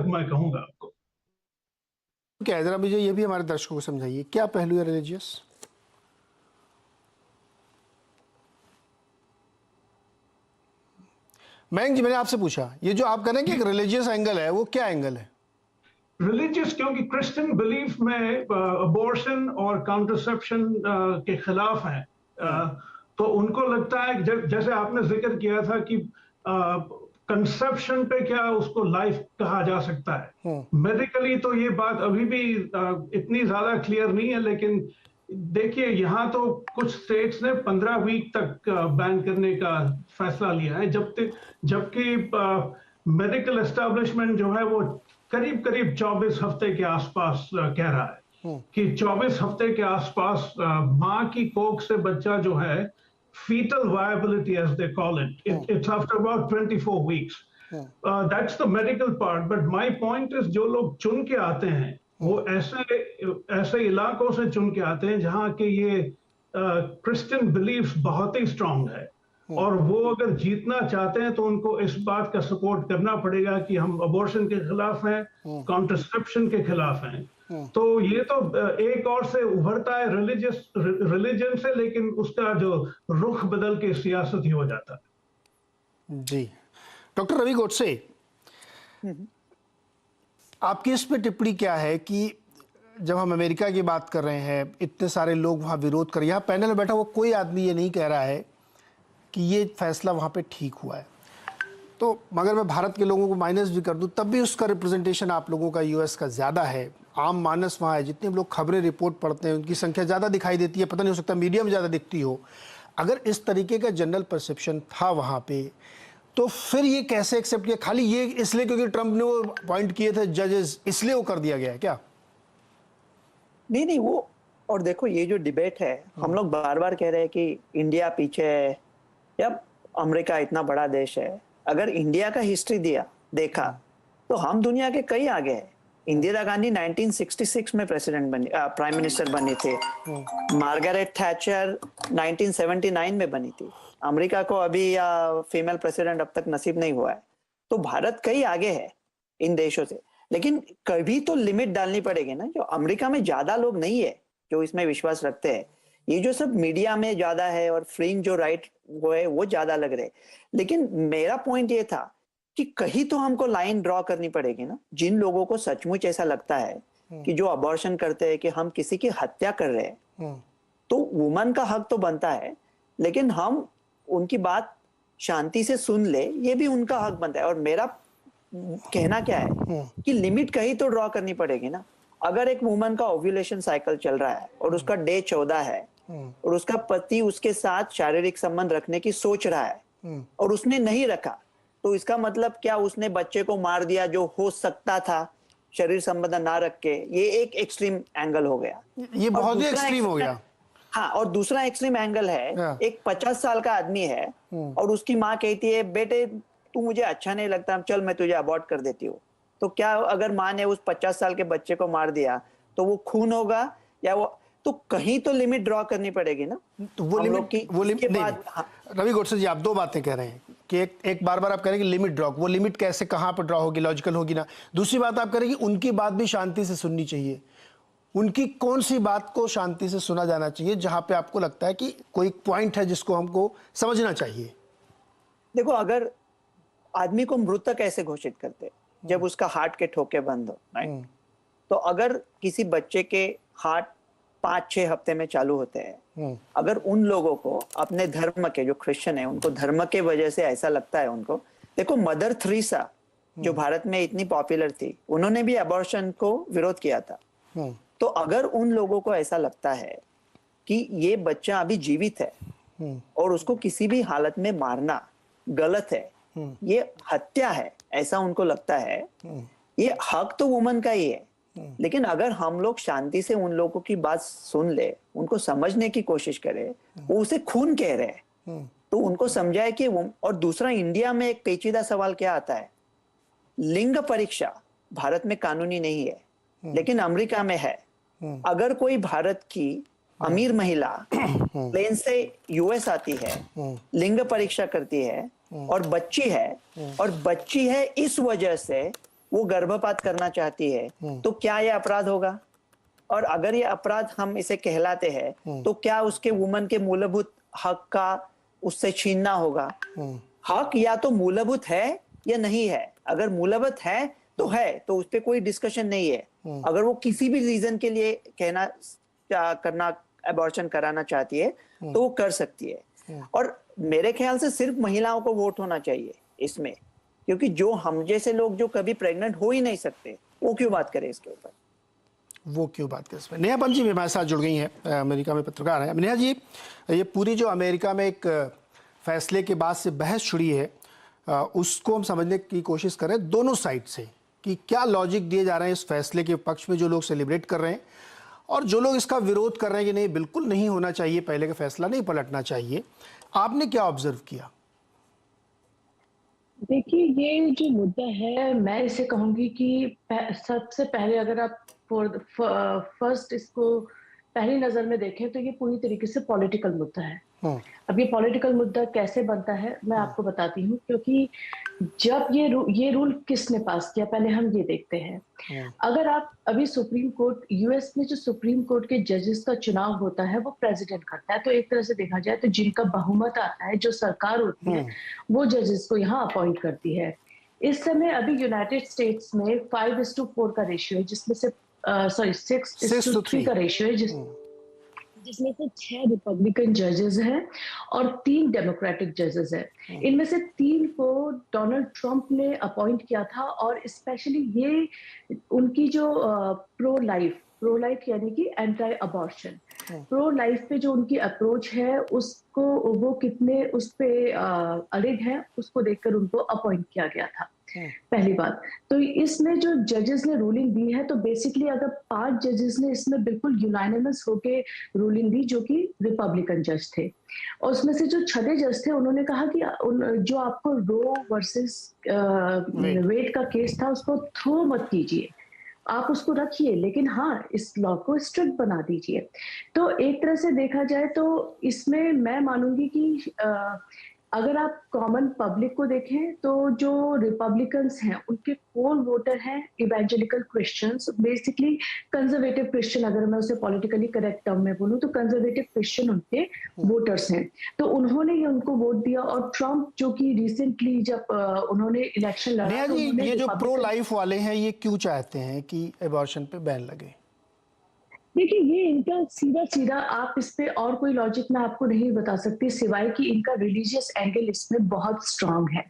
तक मैं कहूंगा आपको। क्या है, जरा मुझे ये भी हमारे दर्शकों को समझाइए, क्या पहलू है रिलीजियस? मयंक जी, मैंने आपसे पूछा, ये जो आप कह रहे हैं कि एक रिलीजियस एंगल है, वो क्या एंगल है? रिलीजियस, क्योंकि क्रिश्चियन बिलीफ में अबॉर्शन और काउंटरसेप्शन के खिलाफ हैं। तो उनको लगता है जैसे आपने जिक्र किया था कि कंसेप्शन पे क्या उसको लाइफ कहा जा सकता है। मेडिकली तो ये बात अभी भी इतनी ज्यादा क्लियर नहीं है, लेकिन देखिए यहाँ तो कुछ स्टेट्स ने 15 वीक तक बैन करने का फैसला लिया है, जबकि मेडिकल एस्टेब्लिशमेंट जो है वो करीब करीब 24 हफ्ते के आसपास कह रहा है कि 24 हफ्ते के आसपास मां की कोख से बच्चा जो है, fetal viability as they call it, it's after about 24 weeks. That's the medical part, but my point is जो लोग चुन के आते हैं वो ऐसे इलाकों से चुन के आते हैं जहां के ये क्रिश्चियन बिलीफ्स बहुत ही स्ट्रांग है, और वो अगर जीतना चाहते हैं तो उनको इस बात का सपोर्ट करना पड़ेगा कि हम अबॉर्शन के खिलाफ हैं, कॉन्ट्रसेप्शन के खिलाफ हैं। तो ये तो एक और से उभरता है रिलीजन से, लेकिन उसका जो रुख बदल के सियासत ही हो जाता है। जी, डॉक्टर रवि गोडसे, आपकी इस पे टिप्पणी क्या है कि जब हम अमेरिका की बात कर रहे हैं, इतने सारे लोग वहाँ विरोध कर, यहाँ पैनल में बैठा हुआ कोई आदमी ये नहीं कह रहा है कि ये फैसला वहाँ पे ठीक हुआ है, तो मगर मैं भारत के लोगों को माइनस भी कर दूं तब भी उसका रिप्रेजेंटेशन आप लोगों का यूएस का ज़्यादा है। आम मानस वहाँ है, जितने लोग खबरें रिपोर्ट पढ़ते हैं उनकी संख्या ज़्यादा दिखाई देती है, पता नहीं हो सकता मीडिया में ज़्यादा दिखती हो। अगर इस तरीके का जनरल परसेप्शन था वहाँ पे, तो फिर ये कैसे एक्सेप्ट किया? खाली ये इसलिए क्योंकि ट्रंप ने वो अपॉइंट किए थे जजेस, इसलिए वो कर दिया गया है क्या? नहीं वो, और देखो ये जो डिबेट है, हम लोग बार बार कह रहे हैं कि इंडिया पीछे है या अमेरिका इतना बड़ा देश है। अगर इंडिया का हिस्ट्री देखा तो हम दुनिया के कई आगे हैं। इंदिरा गांधी 1966 में प्रेसिडेंट बनी, प्राइम मिनिस्टर बनी थी। मार्गरेट थैचर 1979 में बनी थी। अमेरिका को अभी फीमेल प्रेसिडेंट अब तक नसीब नहीं हुआ है। तो भारत कई आगे है इन देशों से, लेकिन कभी तो लिमिट डालनी पड़ेगी ना। जो अमेरिका में ज्यादा लोग नहीं है जो इसमें विश्वास रखते हैं, ये जो सब मीडिया में ज्यादा है और फ्रिंज जो राइट वो है वो ज्यादा लग रहे। लेकिन मेरा पॉइंट ये था कि कहीं तो हमको लाइन ड्रॉ करनी पड़ेगी ना। जिन लोगों को सचमुच ऐसा लगता है कि जो अबॉर्शन करते हैं कि हम किसी की हत्या कर रहे हैं, तो वुमन का हक तो बनता है, लेकिन हम उनकी बात शांति से सुन ले, ये भी उनका हक बनता है। और मेरा कहना क्या है कि लिमिट कहीं तो ड्रॉ करनी पड़ेगी ना। अगर एक वुमन का ओव्यूलेशन साइकिल चल रहा है और उसका डे 14 है और उसका पति उसके साथ शारीरिक संबंध रखने की सोच रहा है और उसने नहीं रखा, तो इसका मतलब क्या उसने बच्चे को मार दिया जो हो सकता था शरीर संबंध ना रख के? ये एक एक्सट्रीम एंगल हो गया, ये बहुत ही एक्सट्रीम हो गया। हाँ, और दूसरा एक्सट्रीम एंगल है, एक 50 साल का आदमी है और उसकी माँ कहती है बेटे तू मुझे अच्छा नहीं लगता, चल मैं तुझे अबॉर्ट कर देती हूँ। तो क्या अगर माँ ने उस 50 साल के बच्चे को मार दिया तो वो खून होगा या वो? तो कहीं तो लिमिट ड्रॉ करनी पड़ेगी ना। तो वो लिमिट नहीं। हाँ। रवि गोडसे जी, आप दो बातें कह रहे हैं कि एक बार बार आप कह रहे हैं कि लिमिट ड्रॉ, वो लिमिट कैसे कहाँ पर ड्रॉ होगी, लॉजिकल होगी ना। दूसरी बात आप कह रहे हैं कि उनकी बात भी शांति से सुननी चाहिए। उनकी कौन सी बात को शांति से सुना जाना चाहिए जहां पे आपको लगता है कि कोई पॉइंट है जिसको हमको समझना चाहिए? देखो, अगर आदमी को मृतक कैसे घोषित करते जब उसका हार्ट के ठोके बंद हो, राइट? तो अगर किसी बच्चे के हार्ट 5-6 हफ्ते में चालू होते हैं, अगर उन लोगों को अपने धर्म के, जो क्रिश्चियन है उनको धर्म के वजह से ऐसा लगता है उनको, देखो मदर थेरेसा जो भारत में इतनी पॉपुलर थी, उन्होंने भी अबॉर्शन को विरोध किया था। तो अगर उन लोगों को ऐसा लगता है कि ये बच्चा अभी जीवित है और उसको किसी भी हालत में मारना गलत है, ये हत्या है, ऐसा उनको लगता है, ये हक तो वुमन का ही है। लेकिन अगर हम लोग शांति से उन लोगों की बात सुन ले, उनको समझने की कोशिश करें, वो उसे खून कह रहे हैं, तो उनको समझाए कि वो। और दूसरा, इंडिया में एक पेचीदा सवाल क्या आता है, लिंग परीक्षा भारत में कानूनी नहीं है लेकिन अमेरिका में है। अगर कोई भारत की अमीर महिला प्लेन से यूएस आती है, लिंग परीक्षा करती है और बच्ची है, और बच्ची है इस वजह से वो गर्भपात करना चाहती है तो क्या ये अपराध होगा? और अगर ये अपराध हम इसे कहलाते हैं तो क्या उसके वुमन के मूलभूत हक का उससे छीनना होगा? हक या तो मूलभूत है या नहीं है। अगर मूलभूत है तो उस पर कोई डिस्कशन नहीं है। अगर वो किसी भी रीजन के लिए करना अबॉर्शन कराना चाहती है तो वो कर सकती है। और मेरे ख्याल से सिर्फ महिलाओं को वोट होना चाहिए इसमें, क्योंकि जो हम जैसे लोग जो कभी प्रेग्नेंट हो ही नहीं सकते वो क्यों बात करें इसके ऊपर? वो क्यों बात करें इसमें? नेहा पंत जी हमारे साथ जुड़ गई हैं, अमेरिका में पत्रकार हैं। नेहा जी, ये पूरी जो अमेरिका में एक फैसले के बाद से बहस छिड़ी है, उसको हम समझने की कोशिश करें दोनों साइड से कि क्या लॉजिक दिए जा रहे हैं इस फैसले के पक्ष में जो लोग सेलिब्रेट कर रहे हैं और जो लोग इसका विरोध कर रहे हैं कि नहीं बिल्कुल नहीं होना चाहिए, पहले का फैसला नहीं पलटना चाहिए। आपने क्या ऑब्जर्व किया? देखिए, ये जो मुद्दा है, मैं इसे कहूंगी कि सबसे पहले अगर आप फर्स्ट इसको पहली नजर में देखें तो ये पूरी तरीके से पॉलिटिकल मुद्दा है। अब ये पॉलिटिकल मुद्दा कैसे बनता है मैं आपको बताती हूँ, क्योंकि जब ये रूल किसने पास किया पहले हम ये देखते हैं। अगर आप अभी सुप्रीम कोर्ट, यूएस में जो सुप्रीम कोर्ट के जजेस का चुनाव होता है वो प्रेसिडेंट करता है। तो एक तरह से देखा जाए तो जिनका बहुमत आता है, जो सरकार होती है, वो जजेस को यहाँ अपॉइंट करती है। इस समय अभी यूनाइटेड स्टेट्स में 5:4 का रेशियो है, जिसमें से 6:3 का रेशियो है, जिसमें से 6 रिपब्लिकन जजेस हैं और 3 डेमोक्रेटिक जजेस हैं। इनमें से 3 को डोनाल्ड ट्रंप ने अपॉइंट किया था, और स्पेशली ये उनकी जो प्रो लाइफ यानी कि एंटी अबॉर्शन, प्रो लाइफ पे जो उनकी अप्रोच है उसको वो कितने उस पे अड़िग है, उसको देखकर उनको अपॉइंट किया गया था। पहली बात तो इसमें जो जजेस ने रूलिंग दी है, तो बेसिकली अगर 5 जजेस ने इसमें बिल्कुल यूनानिमस होके रूलिंग दी जो कि रिपब्लिकन जज थे, और उसमें से जो 6 जज थे उन्होंने कहा कि जो आपको रो वर्सेस वेड का केस था उसको थ्रो मत कीजिए, आप उसको रखिए, लेकिन हाँ इस लॉ को स्ट्रिक्ट बना दीजिए। तो एक तरह से देखा जाए तो इसमें मैं मानूंगी कि अगर आप कॉमन पब्लिक को देखें तो जो रिपब्लिकन्स हैं उनके कोर वोटर हैं evangelical Christians, basically conservative Christian, अगर मैं उसे पॉलिटिकली करेक्ट टर्म में बोलूं तो कंजर्वेटिव क्रिश्चियन उनके वोटर्स हैं। तो उन्होंने ही उनको वोट दिया, और ट्रंप जो कि रिसेंटली जब उन्होंने इलेक्शन लड़ा तो ये जो प्रो लाइफ वाले हैं ये क्यों चाहते हैं कि एबॉर्शन पे बैन लगे? देखिए, ये इनका सीधा आप इस पे और कोई लॉजिक मैं आपको नहीं बता सकती सिवाय कि इनका रिलीजियस एंगल इसमें बहुत स्ट्रांग है।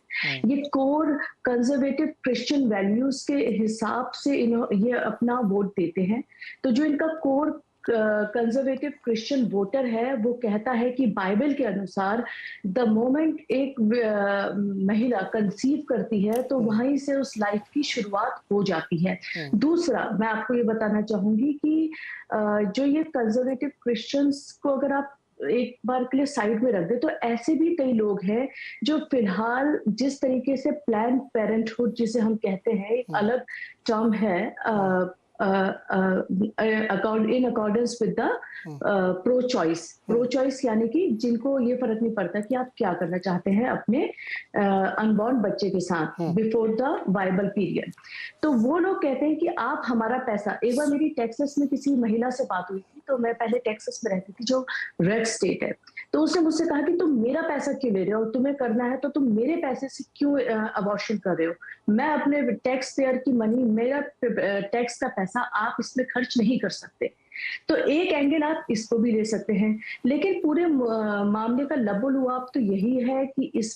ये कोर कंजर्वेटिव क्रिश्चियन वैल्यूज के हिसाब से ये अपना वोट देते हैं। तो जो इनका कोर कंजर्वेटिव क्रिश्चियन वोटर है वो कहता है कि बाइबल के अनुसार द मोमेंट एक महिला कंसीव करती है तो वहीं से उस लाइफ की शुरुआत हो जाती है। दूसरा, मैं आपको ये बताना चाहूंगी कि जो ये कंजर्वेटिव क्रिश्चियंस को अगर आप एक बार के लिए साइड में रख दे तो ऐसे भी कई लोग हैं जो फिलहाल जिस तरीके से प्लान पेरेंटहुड जिसे हम कहते हैं, एक अलग टर्म है, in accordance with the pro choice यानी कि जिनको ये फर्क नहीं पड़ता कि आप क्या करना चाहते हैं अपने अनबॉर्न बच्चे के साथ बिफोर द वाइबल पीरियड। तो वो लोग कहते हैं कि आप हमारा पैसा, एक बार मेरी टेक्सास में किसी महिला से बात हुई थी, तो मैं पहले टेक्सास में रहती थी जो रेड स्टेट है, तो उसने मुझसे कहा कि तुम मेरा पैसा क्यों ले रहे हो, तुम्हें करना है तो तुम मेरे पैसे से क्यों अबॉर्शन कर रहे हो, मैं अपने टैक्स पेयर की मनी, मेरा टैक्स का पैसा आप इसमें खर्च नहीं कर सकते। तो एक एंगल आप इसको भी ले सकते हैं, लेकिन पूरे मामले का लबो लुआब तो यही है कि इस